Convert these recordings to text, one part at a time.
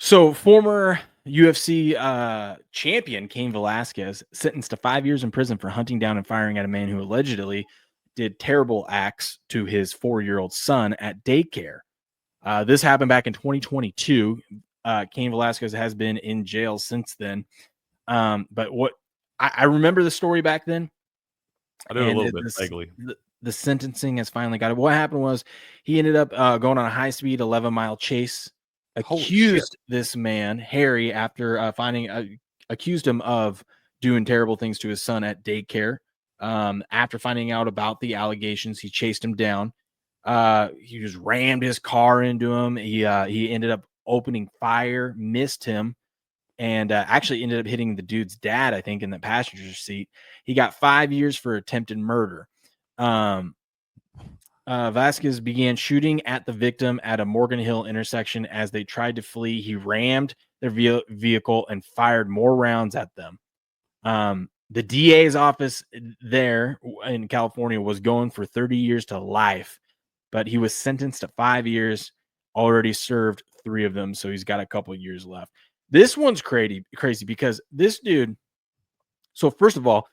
So former UFC champion Cain Velasquez sentenced to 5 years in prison for hunting down and firing at a man who allegedly did terrible acts to his 4-year-old son at daycare. This happened back in 2022. Cain Velasquez has been in jail since then. But what I remember the story back then, I do a and little bit vaguely. the sentencing has finally got it. What happened was he ended up going on a high speed 11-mile chase, Holy shit. accused this man Harry after accused him of doing terrible things to his son at daycare. After finding out about the allegations, he chased him down. He just rammed his car into him. He ended up opening fire, missed him, and actually ended up hitting the dude's dad, I think, in the passenger seat. He got 5 years for attempted murder. Vasquez began shooting at the victim at a Morgan Hill intersection as they tried to flee. He rammed their vehicle and fired more rounds at them. The DA's office there in California was going for 30 years to life, but he was sentenced to 5 years, already served 3 of them, so he's got a couple of years left. This one's crazy because this dude. So first of all,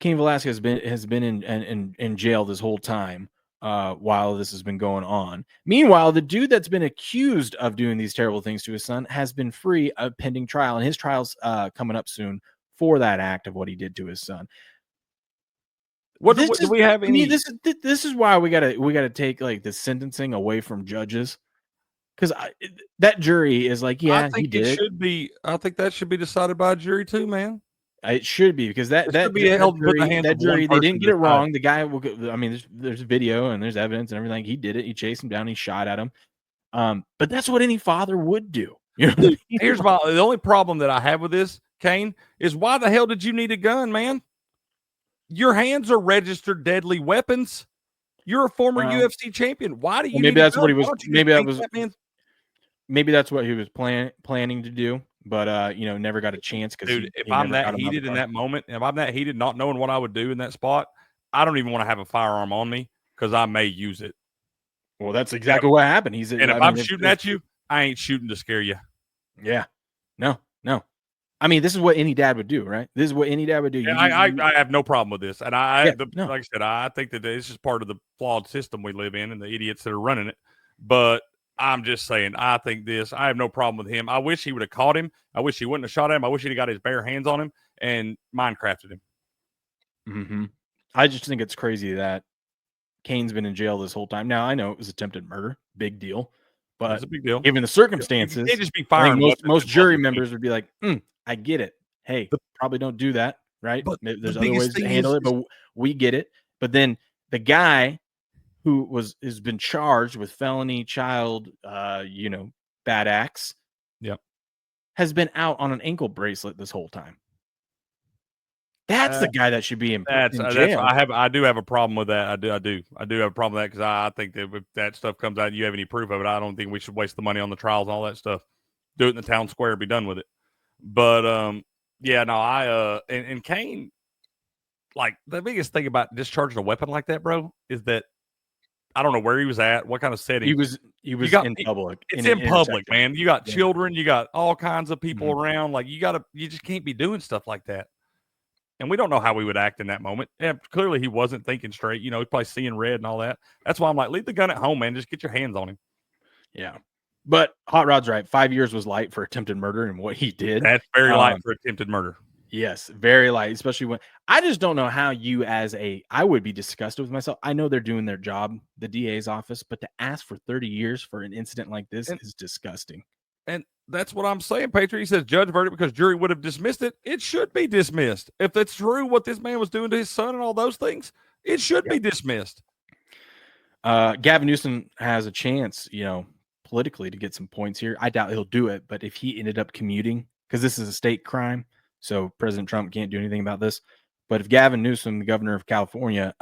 Cain Velasquez has been in jail this whole time while this has been going on. Meanwhile, the dude that's been accused of doing these terrible things to his son has been free of pending trial, and his trial's coming up soon for that act of what he did to his son. Do we have any? This is why we gotta take like the sentencing away from judges. Because that jury is like, yeah, I think he did. it should be. I think that should be decided by a jury too, man. It should be because that jury they didn't get it wrong. The guy will. I mean, there's video and there's evidence and everything. He did it. He chased him down. He shot at him. But that's what any father would do. You know? Dude, the only problem that I have with this, Cain, is why the hell did you need a gun, man? Your hands are registered deadly weapons. You're a former UFC champion. Why do you? Maybe that's what he was. Maybe that was. Maybe that's what he was planning to do, but never got a chance. Because dude, if I'm that heated in that moment, if I'm that heated, not knowing what I would do in that spot, I don't even want to have a firearm on me because I may use it. Well, that's exactly what happened. If I'm shooting at you, I ain't shooting to scare you. Yeah, no. I mean, this is what any dad would do, right? This is what any dad would do. Yeah, I have no problem with this, and like I said, I think that this is part of the flawed system we live in and the idiots that are running it. But I'm just saying, I think I have no problem with him. I wish he would have caught him. I wish he wouldn't have shot him. I wish he'd have got his bare hands on him and Minecrafted him. Mm-hmm. I just think it's crazy that Cain's been in jail this whole time. Now, I know it was attempted murder. Big deal. But it's a big deal. Given the circumstances, they just be firing. Most jury members would be like, I get it. Hey, probably don't do that, right? But there's other ways to handle it, but we get it. But then the guy who has been charged with felony child, bad acts, has been out on an ankle bracelet this whole time. That's the guy that should be in jail. I do have a problem with that. I do have a problem with that because I think that if that stuff comes out and you have any proof of it, I don't think we should waste the money on the trials and all that stuff. Do it in the town square, be done with it. But and Cain, like the biggest thing about discharging a weapon like that, bro, is that I don't know where he was at, what kind of setting. He was in public. It's in public, man. You got children, you got all kinds of people around. Like you just can't be doing stuff like that. And we don't know how we would act in that moment. Yeah, clearly he wasn't thinking straight. He's probably seeing red and all that. That's why I'm like, leave the gun at home, man. Just get your hands on him. Yeah. But Hot Rod's right. 5 years was light for attempted murder and what he did. That's very light for attempted murder. Yes, very light, especially when I just don't know how you I would be disgusted with myself. I know they're doing their job, the DA's office, but to ask for 30 years for an incident like this is disgusting. And that's what I'm saying, Patriot. He says judge verdict because jury would have dismissed it. It should be dismissed. If it's true what this man was doing to his son and all those things, it should be dismissed. Gavin Newsom has a chance, politically to get some points here. I doubt he'll do it, but if he ended up commuting, because this is a state crime, so President Trump can't do anything about this. But if Gavin Newsom, the governor of California,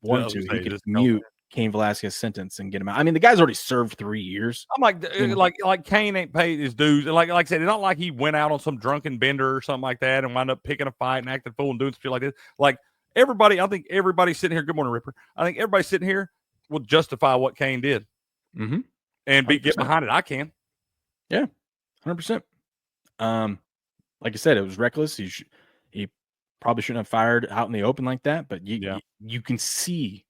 wanted to, he could commute Cain Velasquez's sentence and get him out. I mean, the guy's already served 3 years. I'm like Cain ain't paid his dues. Like I said, it's not like he went out on some drunken bender or something like that and wound up picking a fight and acting fool and doing shit like this. Like everybody, I think everybody sitting here. Good morning, Ripper. I think everybody sitting here will justify what Cain did, and get behind it. I can. Yeah, 100%. Like I said, it was reckless. He probably shouldn't have fired out in the open like that. But you can see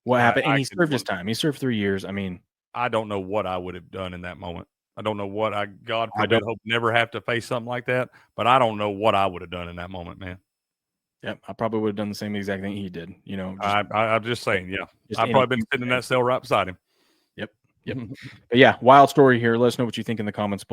what happened, and he served his time. He served 3 years. I mean, I don't know what I would have done in that moment. I don't know what God forbid, hope never have to face something like that. But I don't know what I would have done in that moment, man. Yep, I probably would have done the same exact thing he did. You know, I'm just saying, yeah. I've probably been sitting in that cell right beside him. Yep. But yeah, wild story here. Let us know what you think in the comments below.